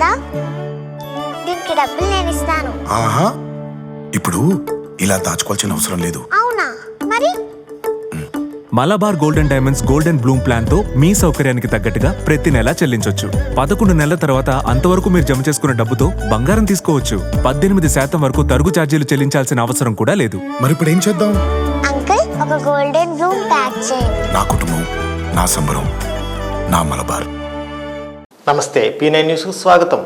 ఉందా? దీనికి డబ్బులు నేను ఇస్తాను. ఆహా, ఇప్పుడు ఇలా దాచుకోవాల్సిన అవసరం లేదు. అవునా? మరి Malabar golden diamonds golden Bloom plan తో మీ సౌకర్యానికి తగ్గట్టుగా ప్రతి నెల చెల్లించొచ్చు. 11 నెలల తర్వాత అంతవరకు మీరు జమ చేసుకున్న డబ్బుతో బంగారం తీసుకోవచ్చు. 18% వరకు తరుగు ఛార్జీలు చెల్లించాల్సిన అవసరం కూడా లేదు. మరి ఇప్పుడు ఏం చేద్దాం? అంకుల్, ఒక గోల్డెన్ బ్లూమ్ ప్యాక్ చేయండి. నా కుటుంబం, నా సంబరం, నా మలబార్. నమస్తే, P9 న్యూస్కు స్వాగతం.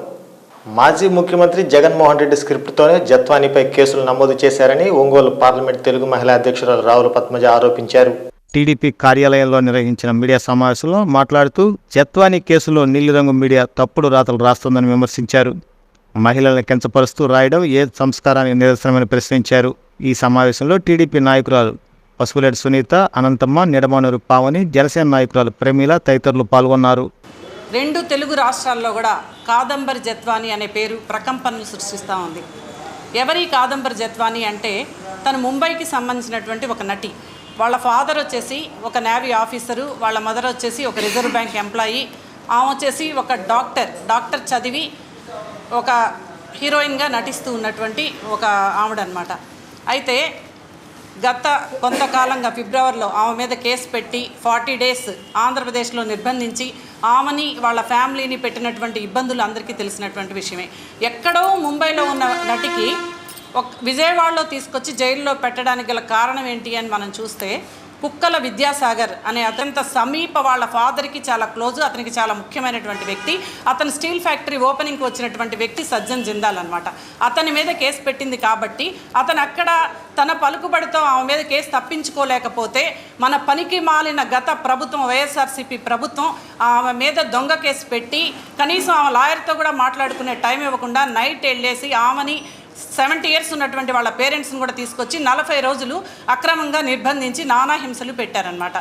మాజీ ముఖ్యమంత్రి జగన్మోహన్ రెడ్డి స్క్రిప్ట్తోనే జత్వానీపై కేసులు నమోదు చేశారని ఒంగోలు పార్లమెంట్ తెలుగు మహిళా అధ్యక్షురాలు రావుల పద్మజ ఆరోపించారు. టీడీపీ కార్యాలయంలో నిర్వహించిన మీడియా సమావేశంలో మాట్లాడుతూ జత్వానీ కేసులో నీలిరంగు మీడియా తప్పుడు రాతలు రాస్తోందని విమర్శించారు. మహిళలను కించపరుస్తూ రాయడం ఏ సంస్కారానికి నిదర్శనమని ప్రశ్నించారు. ఈ సమావేశంలో టీడీపీ నాయకురాలు పసుపులేటి సునీత, అనంతమ్మ, నిడమనూరు పావని, జనసేన నాయకురాలు ప్రమీల తదితరులు పాల్గొన్నారు. 2 తెలుగు రాష్ట్రాల్లో కూడా కాదంబరి జత్వానీ అనే పేరు ప్రకంపనలు సృష్టిస్తూ ఉంది. ఎవరి కాదంబరి జత్వానీ అంటే తను ముంబైకి సంబంధించినటువంటి ఒక నటి. వాళ్ళ ఫాదర్ వచ్చేసి ఒక నేవీ ఆఫీసరు, వాళ్ళ మదర్ వచ్చేసి ఒక రిజర్వ్ బ్యాంక్ ఎంప్లాయీ, ఆమె వచ్చేసి ఒక డాక్టర్ చదివి ఒక హీరోయిన్గా నటిస్తూ ఉన్నటువంటి ఒక ఆవిడనమాట. అయితే గత కొంతకాలంగా ఫిబ్రవరిలో ఆమె మీద కేసు పెట్టి 40 డేస్ ఆంధ్రప్రదేశ్లో నిర్బంధించి ఆమెని వాళ్ళ ఫ్యామిలీని పెట్టినటువంటి ఇబ్బందులు అందరికీ తెలిసినటువంటి విషయమే. ఎక్కడో ముంబైలో ఉన్న నటికి విజయవాడలో తీసుకొచ్చి జైల్లో పెట్టడానికి గల కారణం ఏంటి అని మనం చూస్తే, కుక్కల విద్యాసాగర్ అనే అత్యంత సమీప వాళ్ళ ఫాదర్కి చాలా క్లోజు, అతనికి చాలా ముఖ్యమైనటువంటి వ్యక్తి. అతను స్టీల్ ఫ్యాక్టరీ ఓపెనింగ్కి వచ్చినటువంటి వ్యక్తి సజ్జన్ జిందాల్ అనమాట. అతని మీద కేసు పెట్టింది కాబట్టి అతను అక్కడ తన పలుకుబడితో ఆమె మీద కేసు తప్పించుకోలేకపోతే మన పనికి మాలిన గత ప్రభుత్వం, వైఎస్ఆర్సీపీ ప్రభుత్వం ఆమె మీద దొంగ కేసు పెట్టి కనీసం ఆమె లాయర్తో కూడా మాట్లాడుకునే టైం ఇవ్వకుండా నైట్ వెళ్ళేసి ఆమెని 70 years ఉన్నటువంటి వాళ్ళ పేరెంట్స్ని కూడా తీసుకొచ్చి 40 రోజులు అక్రమంగా నిర్బంధించి నానా హింసలు పెట్టారనమాట.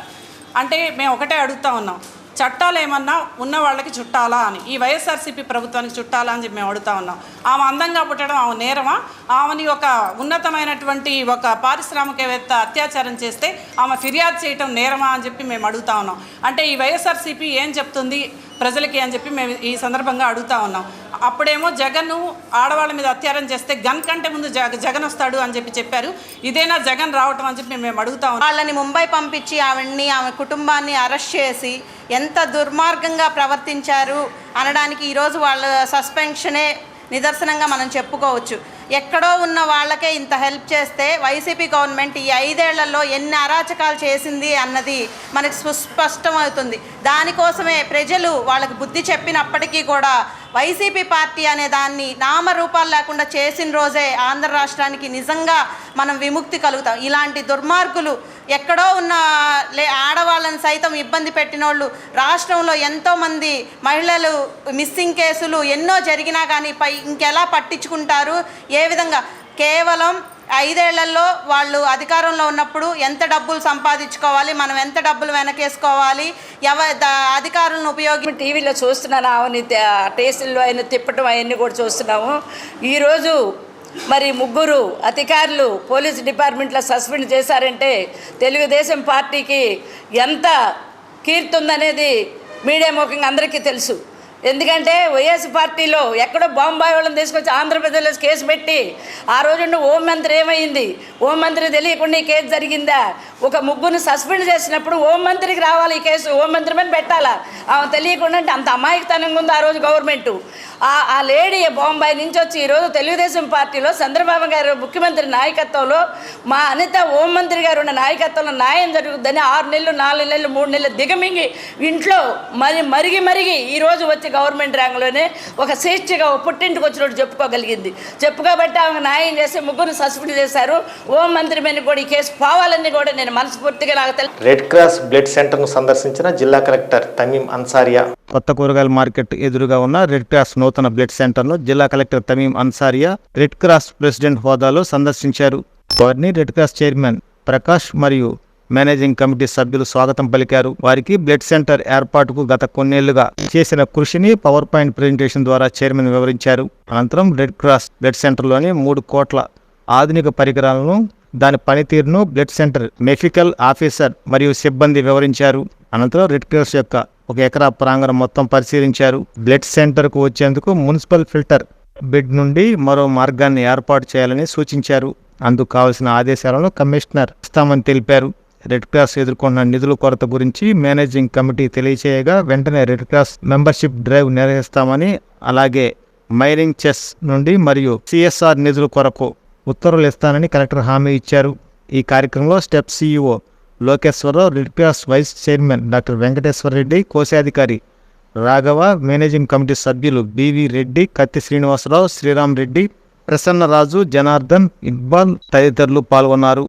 అంటే మేము ఒకటే అడుగుతా ఉన్నాం, చట్టాలు ఏమన్నా ఉన్న వాళ్ళకి చుట్టాలా అని, ఈ వైఎస్ఆర్సీపీ ప్రభుత్వానికి చుట్టాలా అని చెప్పి మేము అడుగుతా ఉన్నాం. ఆమె అందంగా పుట్టడం ఆమె నేరమా? ఆమెని ఒక ఉన్నతమైనటువంటి ఒక పారిశ్రామికవేత్త అత్యాచారం చేస్తే ఆమె ఫిర్యాదు చేయటం నేరమా అని చెప్పి మేము అడుగుతా ఉన్నాం. అంటే ఈ వైఎస్ఆర్సీపీ ఏం చెప్తుంది ప్రజలకి అని చెప్పి మేము ఈ సందర్భంగా అడుగుతా ఉన్నాం. అప్పుడేమో జగన్ ఆడవాళ్ళ మీద అత్యాచారం చేస్తే గన్ కంటే ముందు జగన్ వస్తాడు అని చెప్పి చెప్పారు. ఇదేనా జగన్ రావటం అని చెప్పి మేము అడుగుతా ఉన్నాం. వాళ్ళని ముంబై పంపించి ఆమె కుటుంబాన్ని అరెస్ట్ చేసి ఎంత దుర్మార్గంగా ప్రవర్తించారు అనడానికి ఈరోజు వాళ్ళ సస్పెన్షనే నిదర్శనంగా మనం చెప్పుకోవచ్చు. ఎక్కడో ఉన్న వాళ్ళకే ఇంత హెల్ప్ చేస్తే వైసీపీ గవర్నమెంట్ ఈ 5 ఏళ్లలో ఎన్ని అరాచకాలు చేసింది అన్నది మనకు సుస్పష్టమవుతుంది. దానికోసమే ప్రజలు వాళ్ళకి బుద్ధి చెప్పినప్పటికీ కూడా వైసీపీ పార్టీ అనే దాన్ని నామరూపాలు లేకుండా చేసిన రోజే ఆంధ్ర రాష్ట్రానికి నిజంగా మనం విముక్తి కలుగుతాం. ఇలాంటి దుర్మార్గులు ఎక్కడో ఉన్న ఆడవాళ్ళని సైతం ఇబ్బంది పెట్టిన వాళ్ళు రాష్ట్రంలో ఎంతోమంది మహిళలు మిస్సింగ్ కేసులు ఎన్నో జరిగినా కానీ ఇంకెలా పట్టించుకుంటారు? ఏ విధంగా? కేవలం 5 ఏళ్లలో వాళ్ళు అధికారంలో ఉన్నప్పుడు ఎంత డబ్బులు సంపాదించుకోవాలి, మనం ఎంత డబ్బులు వెనకేసుకోవాలి, అధికారులను ఉపయోగించి టీవీలో చూస్తున్నాను. ఆమెని టేస్టుల్లో అయినా తిప్పటం అవన్నీ కూడా చూస్తున్నాము. ఈరోజు మరి 3 అధికారులు పోలీస్ డిపార్ట్మెంట్లో సస్పెండ్ చేశారంటే తెలుగుదేశం పార్టీకి ఎంత కీర్తి ఉందనేది మీడియా ముఖంగా అందరికీ తెలుసు. ఎందుకంటే వైఎస్ పార్టీలో ఎక్కడో బాంబాయి వాళ్ళని తీసుకొచ్చి ఆంధ్రప్రదేశ్లో కేసు పెట్టి ఆ రోజున హోంమంత్రి ఏమైంది? హోంమంత్రి తెలియకుండా ఈ కేసు జరిగిందా? ఒక 3 సస్పెండ్ చేసినప్పుడు హోంమంత్రికి రావాలి ఈ కేసు, హోంమంత్రి మీద పెట్టాలా? ఆమె తెలియకుండా అంటే అంత అమాయకతనంగా ఉంది ఆ రోజు గవర్నమెంటు. ఆ లేడీ బాంబాయి నుంచి వచ్చి ఈరోజు తెలుగుదేశం పార్టీలో చంద్రబాబు గారు ముఖ్యమంత్రి నాయకత్వంలో మా అనిత హోంమంత్రి గారు ఉన్న నాయకత్వంలో న్యాయం జరుగుతుందని 6 నెలలు 4 నెలలు 3 నెలలు దిగమింగి ఇంట్లో మరిగి ఈరోజు వచ్చి గవర్నమెంట్ ర్యాంక్లోనే ఒక స్వేచ్ఛగా పుట్టింటికి వచ్చినట్టు చెప్పుకోగలిగింది. చెప్పుకోబట్టి ఆమె న్యాయం చేసి 3 సస్పెండ్ చేశారు. హోంమంత్రి మీద కూడా ఈ కేసు పోవాలని కూడా నేను మనస్ఫూర్తిగా నాకు తెలుసు. రెడ్ క్రాస్ బ్లడ్ సెంటర్ను సందర్శించిన జిల్లా కలెక్టర్ తమీం అన్సారియా. కొత్త కూరగాయల మార్కెట్ ఎదురుగా ఉన్న రెడ్ క్రాస్ నూతన బ్లడ్ సెంటర్ను జిల్లా collector Tameem Ansariya red cross president హోదాలో సందర్శించారు. వారిని రెడ్ క్రాస్ చైర్మన్ ప్రకాష్ మరియు మేనేజింగ్ కమిటీ సభ్యులు స్వాగతం పలికారు. వారికి బ్లడ్ సెంటర్ ఏర్పాటుకు గత కొన్నేళ్లుగా చేసిన కృషిని పవర్ పాయింట్ ప్రెజెంటేషన్ ద్వారా చైర్మన్ వివరించారు. అనంతరం రెడ్ క్రాస్ బ్లడ్ సెంటర్లోని 3 కోట్ల ఆధునిక పరికరాలను, దాని పనితీరును బ్లడ్ సెంటర్ మెడికల్ ఆఫీసర్ మరియు సిబ్బంది వివరించారు. అనంతరం రెడ్ క్రాస్ యొక్క 1 ఎకరా ప్రాంగణం మొత్తం పరిశీలించారు. బ్లడ్ సెంటర్కు వచ్చేందుకు మున్సిపల్ ఫిల్టర్ బెడ్ నుండి మరో మార్గాన్ని ఏర్పాటు చేయాలని సూచించారు. అందుకు కావలసిన ఆదేశాలను కమిషనర్ ఇస్తామని తెలిపారు. రెడ్ క్రాస్ ఎదుర్కొన్న నిధుల కొరత గురించి మేనేజింగ్ కమిటీ తెలియచేయగా వెంటనే రెడ్ క్రాస్ మెంబర్షిప్ డ్రైవ్ నిర్వహిస్తామని, అలాగే మైనింగ్ చెస్ నుండి మరియు సిఎస్ఆర్ నిధుల కొరకు ఉత్తర్వులు ఇస్తానని కలెక్టర్ హామీ ఇచ్చారు. ఈ కార్యక్రమంలో step CEO Lokeswararao, red cross vice chairman doctor Venkateswara Reddy, కోశాధికారి రాఘవ, మేనేజింగ్ కమిటీ సభ్యులు బివి రెడ్డి, కత్తి శ్రీనివాసరావు, శ్రీరామ్ రెడ్డి, ప్రసన్నరాజు, జనార్దన్, ఇక్బాల్ తదితరులు పాల్గొన్నారు.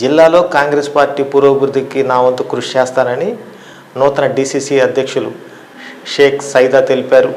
జిల్లాలో కాంగ్రెస్ పార్టీ పురోభివృద్ధికి నా వంతు కృషి చేస్తానని నూతన డిసిసి అధ్యక్షులు షేక్ సైదా తెలిపారు.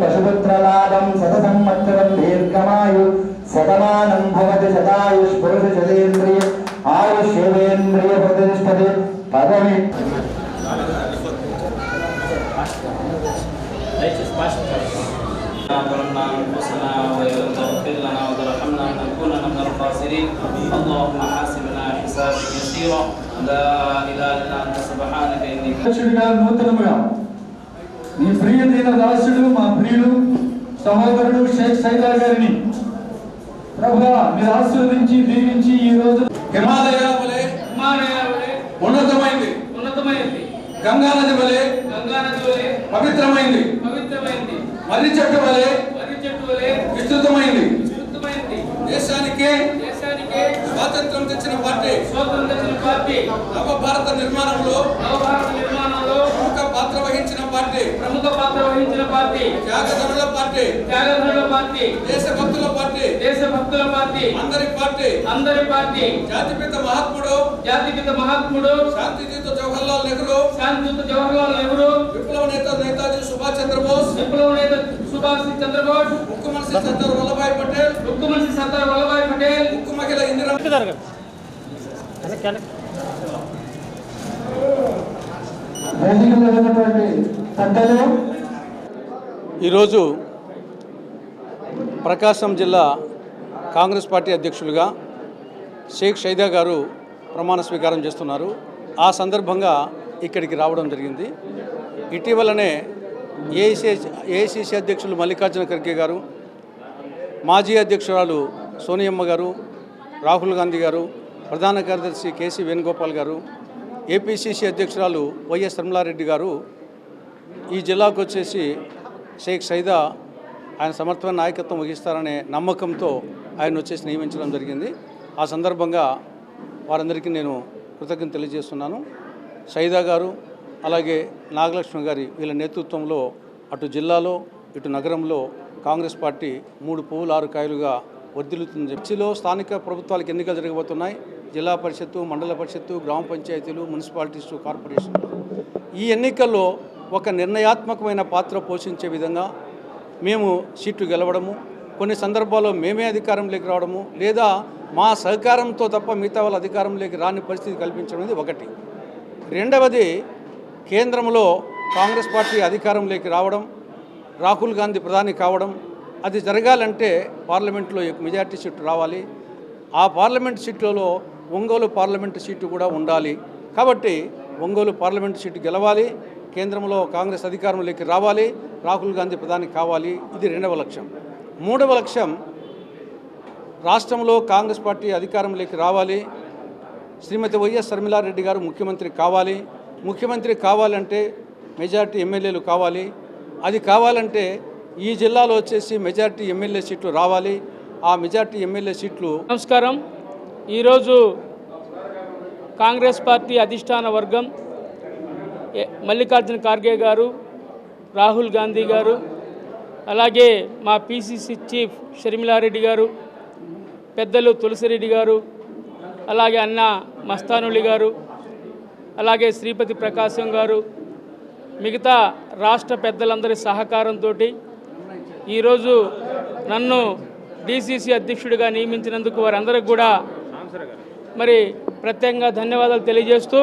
పశుపుత్రలాభం శతసంవత్సరం దీర్ఘమాయు శతమానం భవతి శతాయుష్ పురుష శతేంద్రియ ఆయుష్యేంద్రియ ప్రతిష్టతి పదవి. నూతనముగా మీ ప్రియదైన దాసుడు మా ప్రియుడు సహోదరుడు షేక్ సైదా గారిని ప్రభువా మీరు ఆశీర్వదించి దీవించి ఈ రోజు హిమాలయాల వలె ఉన్నతమైంది గంగానది వలె పవిత్రమైంది మర్రి చెట్టు వలె విస్తృతమైంది దేశానికే స్వాతంత్రం తెచ్చిన పార్టీ నవ భారత నిర్మాణంలో ప్రముఖ పాత్ర వహించిన పార్టీ త్యాగధనుల పార్టీ దేశభక్తుల పార్టీ అందరి పార్టీ జాతిపిత మహాత్ముడు శాంతిదూత జవహర్లాల్ నెహ్రూ విప్లవ నేత నేతాజీ సుభాష్ చంద్రబోస్ ముఖ్యమంత్రి సర్దార్ వల్లభాయ్ పటేల్ ముఖ్య మహిళ ఇందిరా ఈరోజు ప్రకాశం జిల్లా కాంగ్రెస్ పార్టీ అధ్యక్షులుగా షేక్ షైదా గారు ప్రమాణ స్వీకారం చేస్తున్నారు. ఆ సందర్భంగా ఇక్కడికి రావడం జరిగింది. ఇటీవలనే ఏఐసిసి అధ్యక్షులు మల్లికార్జున ఖర్గే గారు, మాజీ అధ్యక్షురాలు సోనియమ్మ గారు, రాహుల్ గాంధీ గారు, ప్రధాన కార్యదర్శి కేసీ వేణుగోపాల్ గారు, ఏపీసీసీ అధ్యక్షురాలు వైఎస్ రమలారెడ్డి గారు ఈ జిల్లాకు వచ్చేసి షేక్ సైదా ఆయన సమర్థమైన నాయకత్వం వహిస్తారనే నమ్మకంతో ఆయన వచ్చేసి నియమించడం జరిగింది. ఆ సందర్భంగా వారందరికీ నేను కృతజ్ఞత తెలియజేస్తున్నాను. సైదా గారు అలాగే నాగలక్ష్మి గారి వీళ్ళ నేతృత్వంలో అటు జిల్లాలో ఇటు నగరంలో కాంగ్రెస్ పార్టీ 3 పువ్వులు 6 కాయలుగా వర్ధిల్లుతుంది. చర్చిలో స్థానిక ప్రభుత్వాలకు ఎన్నికలు జరగబోతున్నాయి. జిల్లా పరిషత్తు, మండల పరిషత్తు, గ్రామ పంచాయతీలు, మున్సిపాలిటీసు, కార్పొరేషన్లు. ఈ ఎన్నికల్లో ఒక నిర్ణయాత్మకమైన పాత్ర పోషించే విధంగా మేము సీట్లు గెలవడము, కొన్ని సందర్భాల్లో మేమే అధికారంలోకి రావడము, లేదా మా సహకారంతో తప్ప మిగతా వాళ్ళ అధికారంలోకి రాని పరిస్థితి కల్పించడం అనేది ఒకటి. రెండవది, కేంద్రంలో కాంగ్రెస్ పార్టీ అధికారంలోకి రావడం, రాహుల్ గాంధీ ప్రధాని కావడం, అది జరగాలంటే పార్లమెంట్లో మెజార్టీ సీట్లు రావాలి. ఆ పార్లమెంట్ సీట్లలో ఒంగోలు పార్లమెంటు సీటు కూడా ఉండాలి. కాబట్టి ఒంగోలు పార్లమెంటు సీటు గెలవాలి, కేంద్రంలో కాంగ్రెస్ అధికారంలోకి రావాలి, రాహుల్ గాంధీ ప్రధాని కావాలి. ఇది రెండవ లక్ష్యం. మూడవ లక్ష్యం, రాష్ట్రంలో కాంగ్రెస్ పార్టీ అధికారంలోకి రావాలి, శ్రీమతి వైఎస్ రమలారెడ్డి గారు ముఖ్యమంత్రి కావాలి. ముఖ్యమంత్రి కావాలంటే మెజార్టీ ఎమ్మెల్యేలు కావాలి. అది కావాలంటే ఈ జిల్లాలో వచ్చేసి మెజార్టీ ఎమ్మెల్యే సీట్లు రావాలి. ఆ మెజార్టీ ఎమ్మెల్యే సీట్లు. నమస్కారం. ఈరోజు కాంగ్రెస్ పార్టీ అధిష్టాన వర్గం మల్లికార్జున ఖార్గే గారు, రాహుల్ గాంధీ గారు, అలాగే మా పిసిసి చీఫ్ షర్మిలారెడ్డి గారు, పెద్దలు తులసిరెడ్డి గారు, అలాగే అన్న మస్తానులి గారు, అలాగే శ్రీపతి ప్రకాశం గారు, మిగతా రాష్ట్ర పెద్దలందరి సహకారంతో ఈరోజు నన్ను డిసిసి అధ్యక్షుడిగా నియమించినందుకు వారందరికీ కూడా మరి ప్రత్యేకంగా ధన్యవాదాలు తెలియజేస్తూ,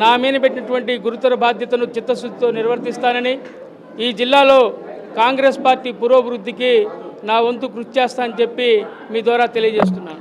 నా మీద పెట్టినటువంటి గురుతర బాధ్యతను చిత్తశుద్ధితో నిర్వర్తిస్తానని, ఈ జిల్లాలో కాంగ్రెస్ పార్టీ పురోభివృద్ధికి నా వంతు కృషి చేస్తానని చెప్పి మీ ద్వారా తెలియజేస్తున్నాను.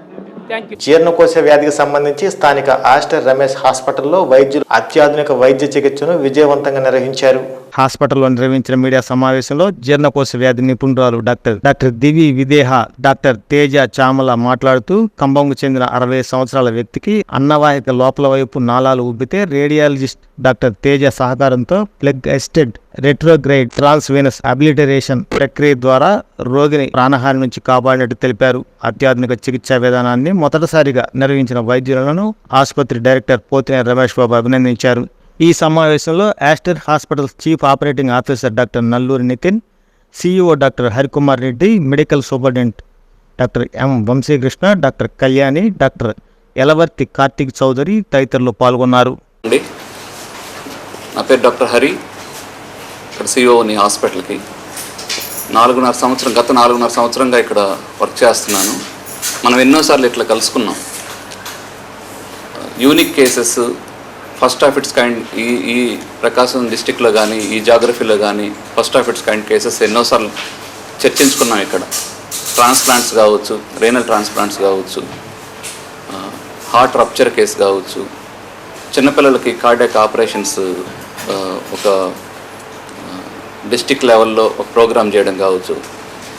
Thank you. జీర్ణకోశ వ్యాధికి సంబంధించి స్థానిక ఆస్టర్ రమేష్ హాస్పిటల్లో వైద్యులు అత్యాధునిక వైద్య చికిత్సను విజయవంతంగా నిర్వహించారు. హాస్పిటల్లో నిర్వహించిన మీడియా సమావేశంలో జీర్ణకోశ వ్యాధి నిపుణురాలు డాక్టర్ దివి విదేహ, డాక్టర్ తేజ చామల మాట్లాడుతూ, ఖమ్మంకు చెందిన 60 సంవత్సరాల వ్యక్తికి అన్నవాహిక లోపల వైపు నాళాలు ఉబ్బితే రేడియాలజిస్ట్ డాక్టర్ తేజ సహకారంతో ప్లగ్ అసిస్టెడ్ రెట్రోగ్రైడ్ ట్రాన్స్వీనస్ అబిలిటరేషన్ ప్రక్రియ ద్వారా రోగిని ప్రాణహాని నుంచి కాపాడినట్టు తెలిపారు. అత్యాధునిక చికిత్సా విధానాన్ని మొదటిసారిగా నిర్వహించిన వైద్యులను ఆసుపత్రి డైరెక్టర్ పోతినేని రమేష్ బాబు అభినందించారు. ఈ సమావేశంలో Aster hospital chief operating officer doctor Nalluri Nitin, CEO doctor Harikumar Reddy, medical superintendent doctor M Vamsikrishna, doctor Kalyani, doctor Elavarthi Karthik Chowdary తదితరులు పాల్గొన్నారు. నా పేరు డాక్టర్ హరి, ఇక్కడ సిఇఓని హాస్పిటల్కి. గత 4.5 సంవత్సరంగా ఇక్కడ వర్క్ చేస్తున్నాను. మనం ఎన్నోసార్లు ఇట్లా కలుసుకున్నాం. Unique cases, first of its kind ఈ ప్రకాశం డిస్టిక్లో కానీ ఈ జాగ్రఫీలో కానీ first of its kind cases ఎన్నోసార్లు చర్చించుకున్నాం. ఇక్కడ ట్రాన్స్ప్లాంట్స్ కావచ్చు, రేనల్ ట్రాన్స్ప్లాంట్స్ కావచ్చు, హార్ట్ రప్చర్ కేసు కావచ్చు, చిన్నపిల్లలకి కార్డియాక్ ఆపరేషన్స్ ఒక డిస్టిక్ లెవెల్లో ఒక ప్రోగ్రామ్ చేయడం కావచ్చు,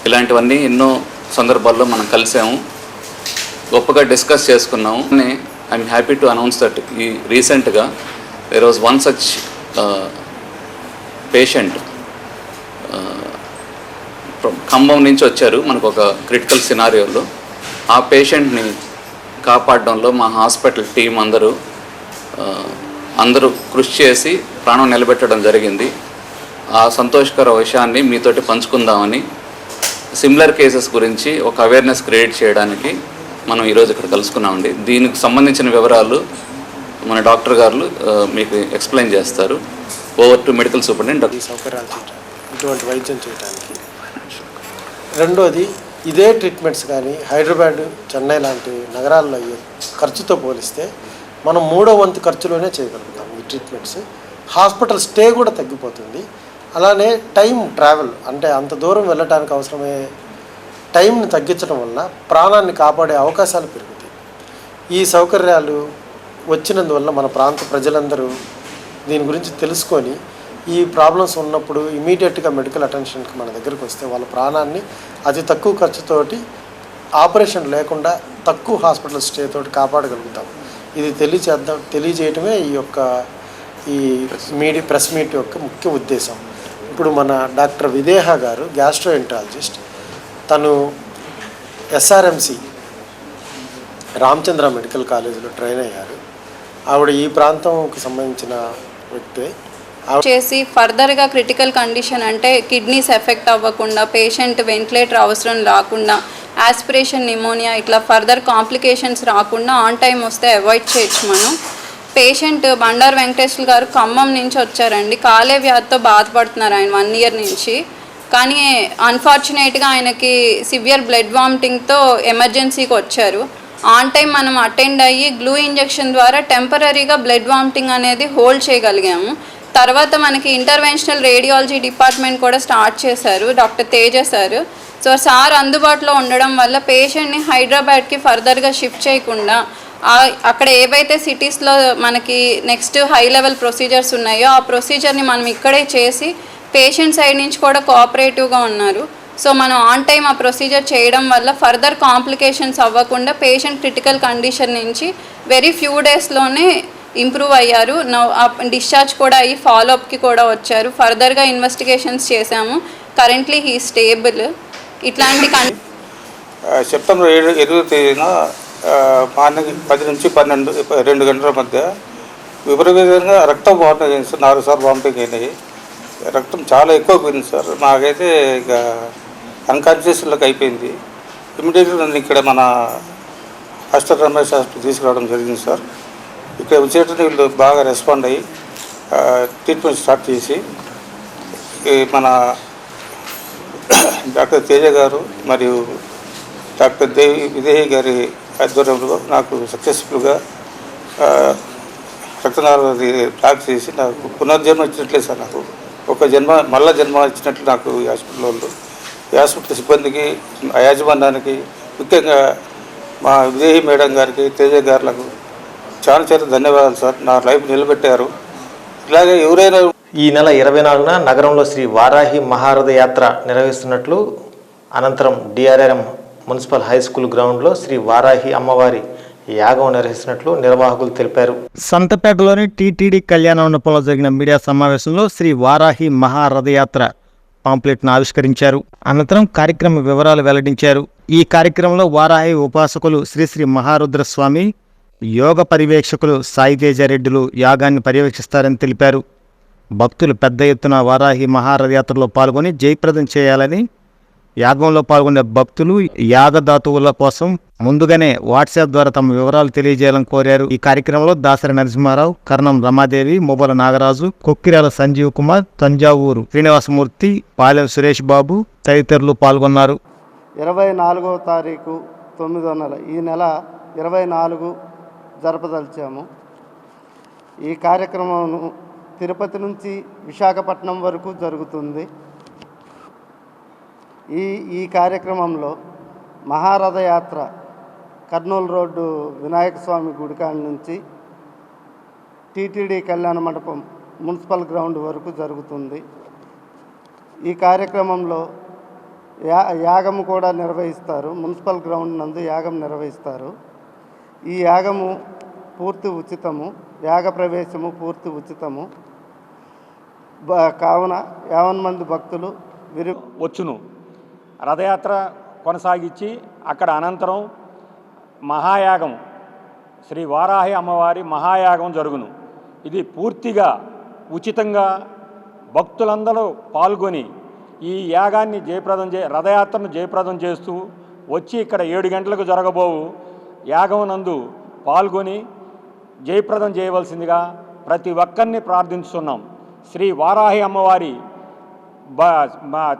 ఇలాంటివన్నీ ఎన్నో సందర్భాల్లో మనం కలిసాము, గొప్పగా డిస్కస్ చేసుకున్నాము. I'm happy to announce that ఈ రీసెంట్గా there was one such patient Khammam నుంచి వచ్చారు మనకు ఒక క్రిటికల్ సినారియోలో. ఆ పేషెంట్ని కాపాడడంలో మా హాస్పిటల్ టీం అందరూ కృషి చేసి ప్రాణం నిలబెట్టడం జరిగింది. ఆ సంతోషకర విషయాన్ని మీతోటి పంచుకుందామని, సిమిలర్ కేసెస్ గురించి ఒక అవేర్నెస్ క్రియేట్ చేయడానికి మనం ఈరోజు ఇక్కడ కలుసుకున్నామండి. దీనికి సంబంధించిన వివరాలు మన డాక్టర్ గారు మీకు ఎక్స్ప్లెయిన్ చేస్తారు. Over to medical superintendent. ఈ సౌకర్యాలు చేయడానికి, ఇటువంటి వైద్యం చేయడానికి. రెండోది, ఇదే ట్రీట్మెంట్స్ కానీ హైదరాబాద్, చెన్నై లాంటి నగరాల్లో అయ్యే ఖర్చుతో పోలిస్తే మనం 3వ వంతు ఖర్చులోనే చేయగలుగుతాం ఈ ట్రీట్మెంట్స్. హాస్పిటల్ స్టే కూడా తగ్గిపోతుంది. అలానే టైం ట్రావెల్, అంటే అంత దూరం వెళ్ళడానికి అవసరమయ్యే టైంని తగ్గించడం వల్ల ప్రాణాన్ని కాపాడే అవకాశాలు పెరుగుతాయి. ఈ సౌకర్యాలు వచ్చినందువల్ల మన ప్రాంత ప్రజలందరూ దీని గురించి తెలుసుకొని ఈ ప్రాబ్లమ్స్ ఉన్నప్పుడు ఇమీడియట్గా మెడికల్ అటెన్షన్కి మన దగ్గరికి వస్తే వాళ్ళ ప్రాణాన్ని అతి తక్కువ ఖర్చుతోటి ఆపరేషన్ లేకుండా తక్కువ హాస్పిటల్ స్టే తోటి కాపాడగలుగుతాం. ఇది తెలియజేయటమే ఈ ప్రెస్ మీట్ యొక్క ముఖ్య ఉద్దేశం. ఇప్పుడు మన డాక్టర్ విదేహ గారు గ్యాస్ట్రోఎంట్రాలజిస్ట్, తను ఎస్ఆర్ఎంసి రామచంద్ర మెడికల్ కాలేజీలో ట్రైన్ అయ్యారు. ఆవిడ ఈ ప్రాంతంకి సంబంధించిన వ్యక్తే. చేసి ఫర్దర్గా క్రిటికల్ కండిషన్ అంటే కిడ్నీస్ ఎఫెక్ట్ అవ్వకుండా, పేషెంట్ వెంటిలేటర్ అవసరం రాకుండా, ఆస్పిరేషన్ నిమోనియా ఇట్లా ఫర్దర్ కాంప్లికేషన్స్ రాకుండా ఆన్ టైం వస్తే అవాయిడ్ చేయొచ్చు మనం. పేషెంట్ బండారు వెంకటేశ్వర గారు ఖమ్మం నుంచి వచ్చారండి. కాలే వ్యాధితో బాధపడుతున్నారు ఆయన 1 year నుంచి. కానీ అన్ఫార్చునేట్గా ఆయనకి సివియర్ బ్లడ్ వామిటింగ్తో ఎమర్జెన్సీకి వచ్చారు. ఆన్ టైం మనం అటెండ్ అయ్యి గ్లూ ఇంజెక్షన్ ద్వారా టెంపరీగా బ్లడ్ వామిటింగ్ అనేది హోల్డ్ చేయగలిగాము. తర్వాత మనకి ఇంటర్వెన్షనల్ రేడియాలజీ డిపార్ట్మెంట్ కూడా స్టార్ట్ చేశారు doctor Teja sir. So sir అందుబాటులో ఉండడం వల్ల పేషెంట్ని హైదరాబాద్కి ఫర్దర్గా షిఫ్ట్ చేయకుండా అక్కడ ఏవైతే సిటీస్లో మనకి నెక్స్ట్ హై లెవెల్ ప్రొసీజర్స్ ఉన్నాయో ఆ ప్రొసీజర్ని మనం ఇక్కడే చేసి పేషెంట్ సైడ్ నుంచి కూడా కోఆపరేటివ్గా ఉన్నారు. సో మనం ఆన్ టైం ఆ ప్రొసీజర్ చేయడం వల్ల ఫర్దర్ కాంప్లికేషన్స్ అవ్వకుండా పేషెంట్ క్రిటికల్ కండిషన్ నుంచి వెరీ ఫ్యూ డేస్లోనే ఇంప్రూవ్ అయ్యారు. డిశ్చార్జ్ కూడా అయ్యి ఫాలోఅప్కి కూడా వచ్చారు. ఫర్దర్గా ఇన్వెస్టిగేషన్స్ చేశాము. Currently he stable. ఇట్లాంటి సెప్టెంబర్ 7వ తేదీన మార్నింగ్ 10 నుంచి 2 గంటల మధ్య విపరీతంగా రక్తం వామిటింగ్ అయింది సార్. 4 సార్లు వామిటింగ్ అయినాయి. రక్తం చాలా ఎక్కువ పోయింది సార్. నాకైతే ఇక అన్కాన్షియస్లోకి అయిపోయింది. ఇమీడియట్గా నన్ను ఇక్కడ మన హాస్పిటల్ రమేష్ హాస్పిటల్ తీసుకురావడం జరిగింది సార్. ఇక్కడ వచ్చేటప్పుడు వీళ్ళు బాగా రెస్పాండ్ అయ్యి ట్రీట్మెంట్ స్టార్ట్ చేసి మన డాక్టర్ తేజ గారు మరియు డాక్టర్ విదేహి గారి ఆధ్వర్యంలో నాకు సక్సెస్ఫుల్గా రక్తనాళాలు బ్లాక్ చేసి నాకు పునర్జన్మ ఇచ్చినట్లే సార్. నాకు ఒక మళ్ళా జన్మ ఇచ్చినట్లు నాకు ఈ హాస్పిటల్ వాళ్ళు, ఈ హాస్పిటల్ సిబ్బందికి, యాజమాన్యానికి, ముఖ్యంగా మా విదేహి మేడం గారికి, తేజ గారులకు చాలా చాలా ధన్యవాదాలు సార్. నా లైఫ్ నిలబెట్టారు. ఇలాగే ఎవరైనా ఈ నెల 24న నగరంలో శ్రీ వారాహి మహారథ యాత్ర నిర్వహిస్తున్నట్లు, అనంతరం డిఆర్ఆర్ఎం మున్సిపల్ హై స్కూల్ గ్రౌండ్లో శ్రీ వారాహి అమ్మవారి యాగం నిర్వహిస్తున్నట్లు నిర్వాహకులు తెలిపారు. సంతపేటలోని టీటీడీ కళ్యాణ మండపంలో జరిగిన మీడియా సమావేశంలో శ్రీ వారాహి మహారథయాత్ర పాంప్లెట్ను ఆవిష్కరించారు. అనంతరం కార్యక్రమ వివరాలు వెల్లడించారు. ఈ కార్యక్రమంలో వారాహి ఉపాసకులు శ్రీ మహారుద్రస్వామి, యోగ పర్యవేక్షకులు సాయితేజరెడ్డిలు యాగాన్ని పర్యవేక్షిస్తారని తెలిపారు. భక్తులు పెద్ద ఎత్తున వారాహి మహారథయాత్రలో పాల్గొని జయప్రదం చేయాలని, యాగంలో పాల్గొనే భక్తులు యాగదాతువుల కోసం ముందుగానే వాట్సాప్ ద్వారా తమ వివరాలు తెలియజేయాలని కోరారు. ఈ కార్యక్రమంలో దాసరి నరసింహారావు, కర్ణం రమాదేవి, మొబల నాగరాజు, కొక్కిరాల సంజీవ్ కుమార్, తంజావూరు శ్రీనివాసమూర్తి, పాలెం సురేష్ బాబు తదితరులు పాల్గొన్నారు. 24వ తారీఖు 9వ నెల, ఈ నెల 24 జరపదలిచాము. ఈ కార్యక్రమం తిరుపతి నుంచి విశాఖపట్నం వరకు జరుగుతుంది. ఈ కార్యక్రమంలో మహారథయాత్ర కర్నూలు రోడ్డు వినాయక స్వామి గుడికాడ నుంచి టీటీడీ కళ్యాణ మండపం మున్సిపల్ గ్రౌండ్ వరకు జరుగుతుంది. ఈ కార్యక్రమంలో యాగం కూడా నిర్వహిస్తారు. మున్సిపల్ గ్రౌండ్ నందు యాగం నిర్వహిస్తారు. ఈ యాగము పూర్తి ఉచితము, యాగ ప్రవేశము పూర్తి ఉచితము. కావున 50 మంది భక్తులు వచ్చును. రథయాత్ర కొనసాగించి అక్కడ అనంతరం మహాయాగం, శ్రీ వారాహి అమ్మవారి మహాయాగం జరుగును. ఇది పూర్తిగా ఉచితంగా భక్తులందరూ పాల్గొని ఈ యాగాన్ని రథయాత్రను జయప్రదం చేస్తూ వచ్చి ఇక్కడ 7 గంటలకు జరగబోవు యాగం నందు పాల్గొని జయప్రదం చేయవలసిందిగా ప్రతి ఒక్కరిని ప్రార్థించుతున్నాం. శ్రీ వారాహి అమ్మవారి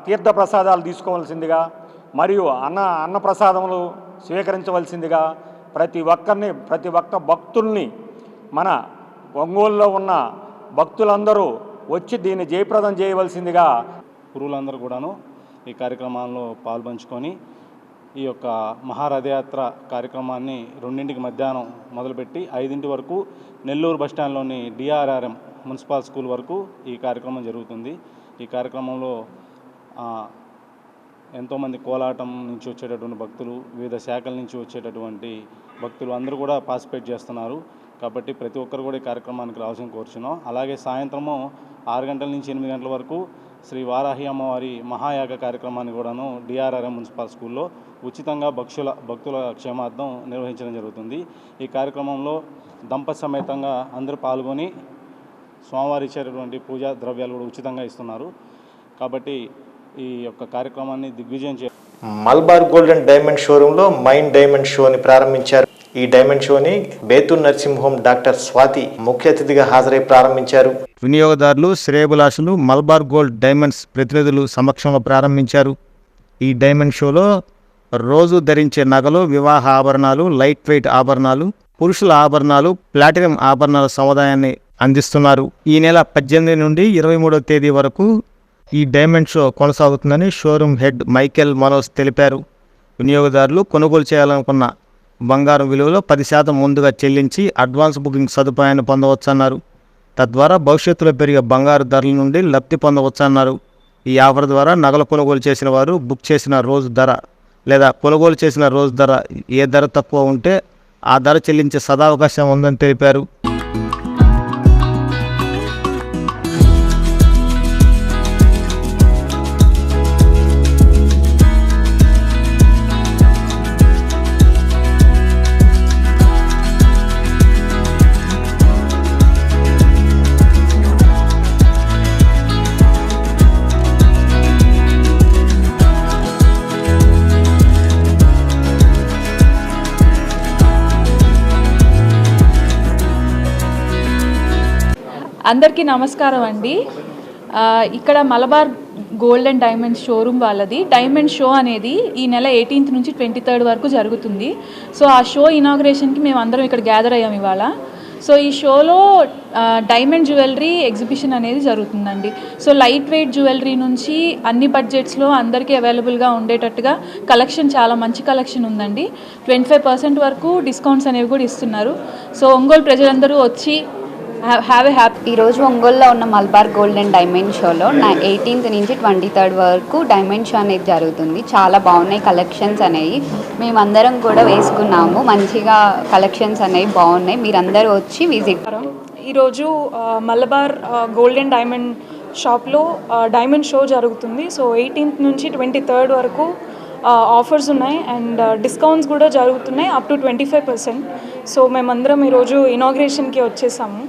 తీర్థ ప్రసాదాలు తీసుకోవాల్సిందిగా మరియు అన్న ప్రసాదములు స్వీకరించవలసిందిగా ప్రతి ఒక్క భక్తుల్ని, మన ఒంగోలులో ఉన్న భక్తులందరూ వచ్చి దీన్ని జయప్రదం చేయవలసిందిగా గురువులందరూ కూడాను ఈ కార్యక్రమాల్లో పాల్పంచుకొని ఈ యొక్క మహారథయాత్ర కార్యక్రమాన్ని 2ంటికి మధ్యాహ్నం మొదలుపెట్టి 5 వరకు నెల్లూరు బస్టాండ్లోని డిఆర్ఆర్ఎం మున్సిపల్ స్కూల్ వరకు ఈ కార్యక్రమం జరుగుతుంది. ఈ కార్యక్రమంలో ఎంతోమంది కోలాటం నుంచి వచ్చేటటువంటి భక్తులు, వివిధ శాఖల నుంచి వచ్చేటటువంటి భక్తులు అందరూ కూడా పార్టిసిపేట్ చేస్తున్నారు. కాబట్టి ప్రతి ఒక్కరు కూడా ఈ కార్యక్రమానికి రావాల్సిన కోరుచున్నాం. అలాగే సాయంత్రము 6 గంటల నుంచి 8 గంటల వరకు శ్రీ వారాహి అమ్మవారి మహాయాగ కార్యక్రమాన్ని కూడాను డిఆర్ఆర్ఎం మున్సిపల్ స్కూల్లో ఉచితంగా భక్తుల క్షేమార్థం నిర్వహించడం జరుగుతుంది. ఈ కార్యక్రమంలో దంపతి సమేతంగా అందరూ పాల్గొని స్వామివారి ఇచ్చేటటువంటి పూజా ద్రవ్యాలు కూడా ఉచితంగా ఇస్తున్నారు. కాబట్టి ఈ యొక్క కార్యక్రమాన్ని దిగ్విజయం మల్బార్ గోల్డెన్ డైమండ్ షోరూంలో మైండ్ డైమండ్ షోని ప్రారంభించారు. ఈ డైమండ్ షోని బేతూర్ నర్సింగ్ హోమ్ డాక్టర్ స్వాతి ముఖ్య అతిథిగా హాజరై ప్రారంభించారు. వినియోగదారులు, శ్రేయభిలాషులు మల్బార్ గోల్డ్ డైమండ్స్ ప్రతినిధులు సమక్షంలో ప్రారంభించారు. ఈ డైమండ్ షోలో రోజు ధరించే నగలు, వివాహ ఆభరణాలు, లైట్ వెయిట్ ఆభరణాలు, పురుషుల ఆభరణాలు, ప్లాటినం ఆభరణాల సముదాయాన్ని అందిస్తున్నారు. ఈ నెల 18 నుండి 23వ తేదీ వరకు ఈ డైమండ్ షో కొనసాగుతుందని షోరూమ్ హెడ్ మైకేల్ మనోజ్ తెలిపారు. వినియోగదారులు కొనుగోలు చేయాలనుకున్న బంగారం విలువలో 10% ముందుగా చెల్లించి అడ్వాన్స్ బుకింగ్ సదుపాయాన్ని పొందవచ్చన్నారు. తద్వారా భవిష్యత్తులో పెరిగే బంగారు ధరల నుండి లబ్ధి పొందవచ్చన్నారు. ఈ ఆఫర్ ద్వారా నగలు కొనుగోలు చేసిన వారు బుక్ చేసిన రోజు ధర లేదా కొనుగోలు చేసిన రోజు ధర ఏ ధర తక్కువ ఉంటే ఆ ధర చెల్లించే సదావకాశం ఉందని తెలిపారు. అందరికీ నమస్కారం అండి. ఇక్కడ Malabar gold and diamonds showroom వాళ్ళది డైమండ్ షో అనేది ఈ నెల 18th నుంచి 23rd వరకు జరుగుతుంది. సో ఆ షో ఇనాగ్రేషన్కి మేము అందరం ఇక్కడ గ్యాదర్ అయ్యాం ఇవాళ. సో ఈ షోలో డైమండ్ జ్యువెలరీ ఎగ్జిబిషన్ అనేది జరుగుతుందండి. సో లైట్ వెయిట్ జ్యువెలరీ నుంచి అన్ని బడ్జెట్స్లో అందరికీ అవైలబుల్గా ఉండేటట్టుగా కలెక్షన్, చాలా మంచి కలెక్షన్ ఉందండి. 25% వరకు డిస్కౌంట్స్ అనేవి కూడా ఇస్తున్నారు. సో ఒంగోలు ప్రజలందరూ వచ్చి హ్యావ్ ఏ హ్యాపీ. ఈరోజు ఒంగోలులో ఉన్న మల్బార్ గోల్డ్ అండ్ డైమండ్ షోలో 18th నుంచి 23rd వరకు డైమండ్ షో అనేది జరుగుతుంది. చాలా బాగున్నాయి కలెక్షన్స్ అనేవి, మేమందరం కూడా వేసుకున్నాము. మంచిగా కలెక్షన్స్ అనేవి బాగున్నాయి, మీరందరూ వచ్చి విజిట్. ఈరోజు మలబార్ గోల్డ్ అండ్ డైమండ్ షాప్లో డైమండ్ షో జరుగుతుంది. సో 18th నుంచి 23rd వరకు ఆఫర్స్ ఉన్నాయి అండ్ డిస్కౌంట్స్ కూడా జరుగుతున్నాయి అప్ టు 25%. సో మేమందరం ఈరోజు ఇనాగ్రేషన్కి వచ్చేసాము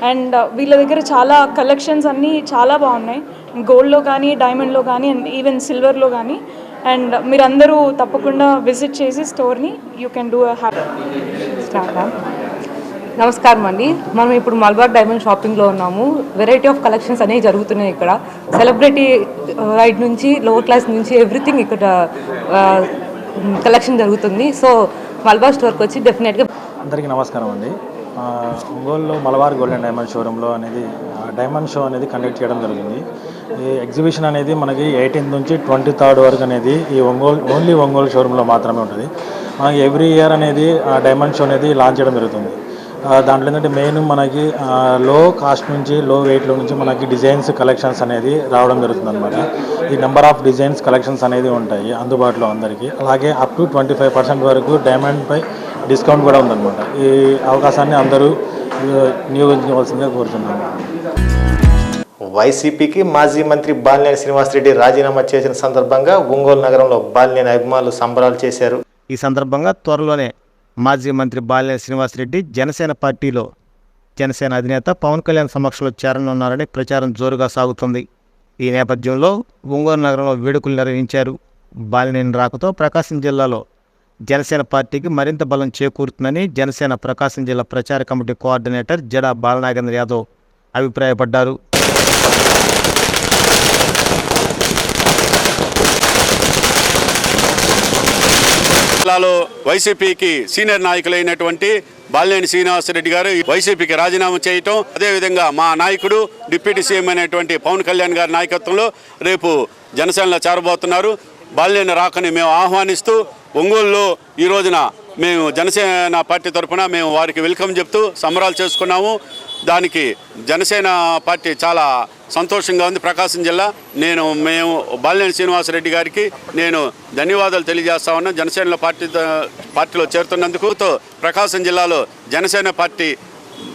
అండ్ వీళ్ళ దగ్గర చాలా కలెక్షన్స్ అన్నీ చాలా బాగున్నాయి, గోల్డ్లో కానీ, డైమండ్లో కానీ అండ్ ఈవెన్ సిల్వర్లో కానీ. అండ్ మీరందరూ తప్పకుండా విజిట్ చేసి స్టోర్ని you can do a happy. నమస్కారం అండి. మనం ఇప్పుడు మల్బార్ డైమండ్ షాపింగ్లో ఉన్నాము. వెరైటీ ఆఫ్ కలెక్షన్స్ అనేవి జరుగుతున్నాయి ఇక్కడ. సెలబ్రిటీ వైడ్ నుంచి లోవర్ క్లాస్ నుంచి ఎవ్రీథింగ్ ఇక్కడ కలెక్షన్ జరుగుతుంది. సో మల్బార్ స్టోర్కి వచ్చి డెఫినెట్గా. అందరికీ నమస్కారం అండి. ఒంగోలులో మలబార్ గోల్డ్ అండ్ డైమండ్ షోరూంలో అనేది డైమండ్ షో అనేది కండక్ట్ చేయడం జరిగింది. ఈ ఎగ్జిబిషన్ అనేది మనకి 18th నుంచి 23rd వరకు అనేది ఈ ఓన్లీ ఒంగోలు షోరూంలో మాత్రమే ఉంటుంది. మనకి ఎవ్రీ ఇయర్ అనేది డైమండ్ షో అనేది లాంచ్ చేయడం జరుగుతుంది. దాంట్లో ఏంటంటే మెయిన్ మనకి లో కాస్ట్ నుంచి, లో వెయిట్లో నుంచి మనకి డిజైన్స్, కలెక్షన్స్ అనేది రావడం జరుగుతుంది అనమాట. ఈ నెంబర్ ఆఫ్ డిజైన్స్, కలెక్షన్స్ అనేది ఉంటాయి అందుబాటులో అందరికీ. అలాగే అప్ టు 25% వరకు డైమండ్పై డిస్కౌంట్ కూడా ఉందన్నమాట. ఈ అవకాశాన్ని అందరూ వినియోగించవలసిందిగా కోరుతున్నాను. వైసీపీకి మాజీ మంత్రి బాలినేని శ్రీనివాసరెడ్డి రాజీనామా చేసిన సందర్భంగా ఒంగోలు నగరంలో బాలినేని అభిమానులు సంబరాలు చేశారు. ఈ సందర్భంగా త్వరలోనే మాజీ మంత్రి బాలినేని శ్రీనివాసరెడ్డి జనసేన పార్టీలో జనసేన అధినేత పవన్ కళ్యాణ్ సమక్షంలో చేరనున్నారని ప్రచారం జోరుగా సాగుతుంది. ఈ నేపథ్యంలో ఒంగోలు నగరంలో వేడుకలు నిర్వహించారు. బాలినేని రాకతో ప్రకాశం జిల్లాలో జనసేన పార్టీకి మరింత బలం చేకూరుతుందని జనసేన ప్రకాశం జిల్లా ప్రచార కమిటీ కోఆర్డినేటర్ జడా బాలనాగేంద్ర యాదవ్ అభిప్రాయపడ్డారు. జిల్లాలో వైసీపీకి సీనియర్ నాయకులైనటువంటి బాలినేని శ్రీనివాసరెడ్డి గారు వైసీపీకి రాజీనామా చేయటం, అదేవిధంగా మా నాయకుడు డిప్యూటీ సీఎం అయినటువంటి పవన్ కళ్యాణ్ గారి నాయకత్వంలో రేపు జనసేనలో చేరబోతున్నారు. బాలినేని రాకని మేము ఆహ్వానిస్తూ ఒంగోలులో ఈ రోజున మేము జనసేన పార్టీ తరఫున మేము వారికి వెల్కమ్ చెప్తూ సంబరాలు చేసుకున్నాము. దానికి జనసేన పార్టీ చాలా సంతోషంగా ఉంది. ప్రకాశం జిల్లా మేము బాలినేని శ్రీనివాసరెడ్డి గారికి నేను ధన్యవాదాలు తెలియజేస్తా ఉన్నాను. జనసేన పార్టీలో చేరుతున్నందుకు ప్రకాశం జిల్లాలో జనసేన పార్టీ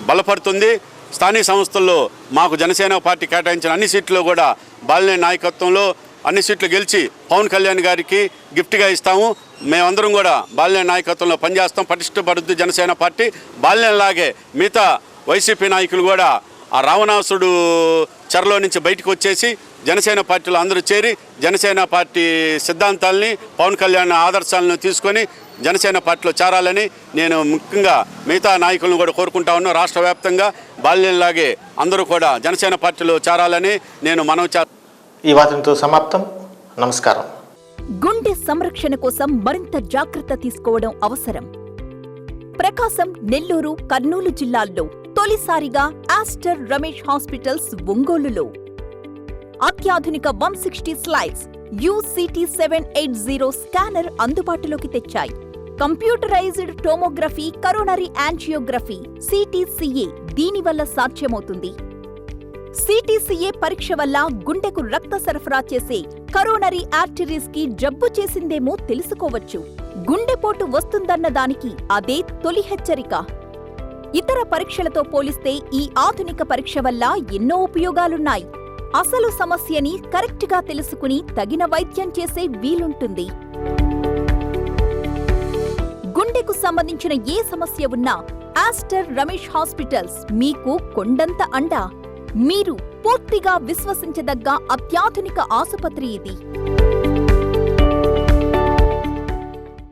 బలపడుతుంది. స్థానిక సంస్థల్లో మాకు జనసేన పార్టీ కేటాయించిన అన్ని సీట్లు కూడా బాలినేని నాయకత్వంలో అన్ని సీట్లు గెలిచి పవన్ కళ్యాణ్ గారికి గిఫ్ట్గా ఇస్తాము. మేమందరం కూడా బాలినేని నాయకత్వంలో పనిచేస్తాం. పటిష్టపడుద్ది జనసేన పార్టీ. బాలినేనిలాగే మిగతా వైసీపీ నాయకులు కూడా ఆ రావణాసుడు చెరలో నుంచి బయటకు వచ్చేసి జనసేన పార్టీలో అందరూ చేరి జనసేన పార్టీ సిద్ధాంతాలని పవన్ కళ్యాణ్ ఆదర్శాలను తీసుకొని జనసేన పార్టీలో చేరాలని నేను ముఖ్యంగా మిగతా నాయకులను కూడా కోరుకుంటా ఉన్నాను. రాష్ట్ర వ్యాప్తంగా బాలినేనిలాగే అందరూ కూడా జనసేన పార్టీలో చేరాలని నేను మనవి ఈ వార్తలతో సమాప్తం. నమస్కారం. గుండె సంరక్షణ కోసం మరింత జాగ్రత్త తీసుకోవడం అవసరం. ప్రకాశం, నెల్లూరు, కర్నూలు జిల్లాల్లో తొలిసారిగా ఆస్టర్ రమేష్ హాస్పిటల్స్ ఒంగోలులో అత్యాధునిక 160 స్లైడ్స్ UCT 780 స్కానర్ అందుబాటులోకి తెచ్చాయి. Computerised tomography, coronary angiography, CTCA దీనివల్ల సాధ్యమవుతుంది. CTCA పరీక్ష వల్ల గుండెకు రక్త సరఫరా చేసే కరోనరీ ఆర్టరీస్ కి జబ్బు చేసిందేమో తెలుసుకోవచ్చు. గుండెపోటు వస్తుందన్న దానికి అదే తొలి హెచ్చరిక. ఇతర పరీక్షలతో పోలిస్తే ఈ ఆధునిక పరీక్ష వల్ల ఎన్నో ఉపయోగాలున్నాయి. అసలు సమస్యని కరెక్ట్గా తెలుసుకుని తగిన వైద్యం చేసే వీలుంటుంది. గుండెకు సంబంధించిన ఏ సమస్య ఉన్నా ఆస్టర్ రమేష్ హాస్పిటల్స్ మీకు కొండంత అండ. మీరు పూర్తిగా విశ్వసించదగ్గ అత్యాధునిక ఆసుపత్రి ఇది.